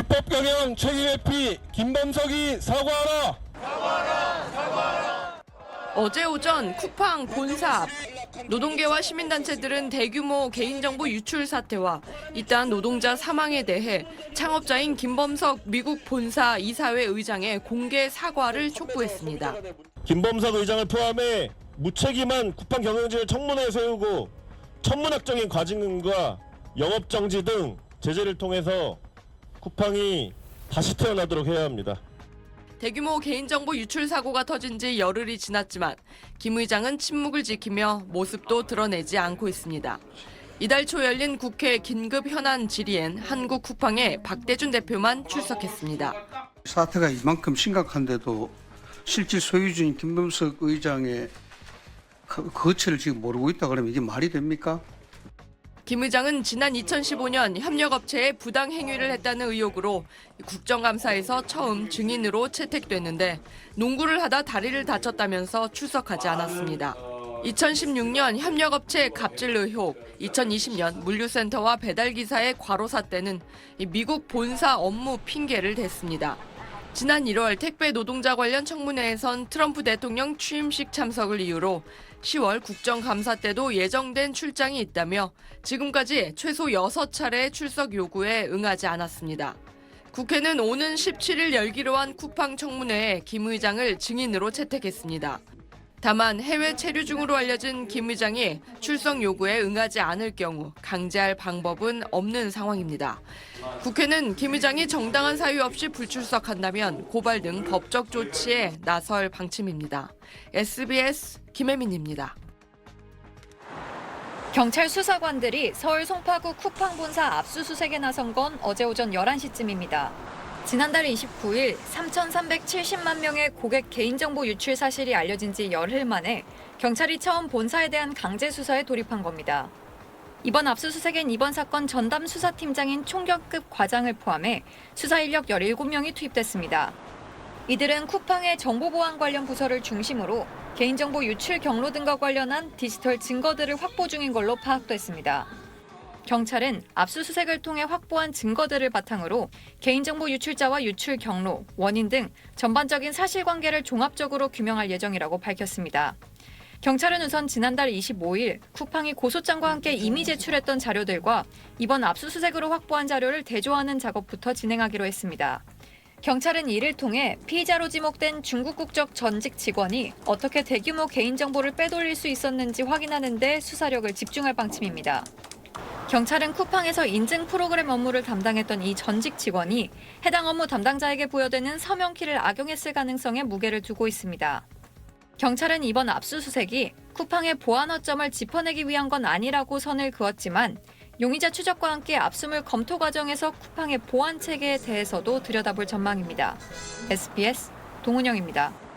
입법 경영 책임 회피 김범석이 사과하라. 어제 오전 쿠팡 본사 앞 노동계와 시민단체들은 대규모 개인정보 유출 사태와 잇따른 노동자 사망에 대해 창업자인 김범석 미국 본사 이사회 의장의 공개 사과를 촉구했습니다. 김범석 의장을 포함해 무책임한 쿠팡 경영진을 청문회에 세우고 천문학적인 과징금과 영업정지 등 제재를 통해서 쿠팡이 다시 태어나도록 해야 합니다. 대규모 개인정보 유출 사고가 터진 지 열흘이 지났지만 김 의장은 침묵을 지키며 모습도 드러내지 않고 있습니다. 이달 초 열린 국회 긴급 현안 질의엔 한국 쿠팡의 박대준 대표만 출석했습니다. 사태가 이만큼 심각한데도 실질 소유주인 김범석 의장의 거취를 지금 모르고 있다 그러면 이게 말이 됩니까? 김 의장은 지난 2015년 협력업체에 부당 행위를 했다는 의혹으로 국정감사에서 처음 증인으로 채택됐는데 농구를 하다 다리를 다쳤다면서 출석하지 않았습니다. 2016년 협력업체 갑질 의혹, 2020년 물류센터와 배달기사의 과로사 때는 미국 본사 업무 핑계를 댔습니다. 지난 1월 택배 노동자 관련 청문회에선 트럼프 대통령 취임식 참석을 이유로 10월 국정감사 때도 예정된 출장이 있다며 지금까지 최소 6차례 출석 요구에 응하지 않았습니다. 국회는 오는 17일 열기로 한 쿠팡 청문회에 김 의장을 증인으로 채택했습니다. 다만 해외 체류 중으로 알려진 김 의장이 출석 요구에 응하지 않을 경우 강제할 방법은 없는 상황입니다. 국회는 김 의장이 정당한 사유 없이 불출석한다면 고발 등 법적 조치에 나설 방침입니다. SBS 김혜민입니다. 경찰 수사관들이 서울 송파구 쿠팡 본사 압수수색에 나선 건 어제 오전 11시쯤입니다. 지난달 29일 3,370만 명의 고객 개인정보 유출 사실이 알려진 지 열흘 만에 경찰이 처음 본사에 대한 강제 수사에 돌입한 겁니다. 이번 압수수색엔 이번 사건 전담 수사팀장인 총경급 과장을 포함해 수사 인력 17명이 투입됐습니다. 이들은 쿠팡의 정보보안 관련 부서를 중심으로 개인정보 유출 경로 등과 관련한 디지털 증거들을 확보 중인 걸로 파악됐습니다. 경찰은 압수수색을 통해 확보한 증거들을 바탕으로 개인정보 유출자와 유출 경로, 원인 등 전반적인 사실관계를 종합적으로 규명할 예정이라고 밝혔습니다. 경찰은 우선 지난달 25일 쿠팡이 고소장과 함께 이미 제출했던 자료들과 이번 압수수색으로 확보한 자료를 대조하는 작업부터 진행하기로 했습니다. 경찰은 이를 통해 피의자로 지목된 중국 국적 전직 직원이 어떻게 대규모 개인정보를 빼돌릴 수 있었는지 확인하는 데 수사력을 집중할 방침입니다. 경찰은 쿠팡에서 인증 프로그램 업무를 담당했던 이 전직 직원이 해당 업무 담당자에게 부여되는 서명키를 악용했을 가능성에 무게를 두고 있습니다. 경찰은 이번 압수수색이 쿠팡의 보안 허점을 짚어내기 위한 건 아니라고 선을 그었지만 용의자 추적과 함께 압수물 검토 과정에서 쿠팡의 보안 체계에 대해서도 들여다볼 전망입니다. SBS 동은영입니다.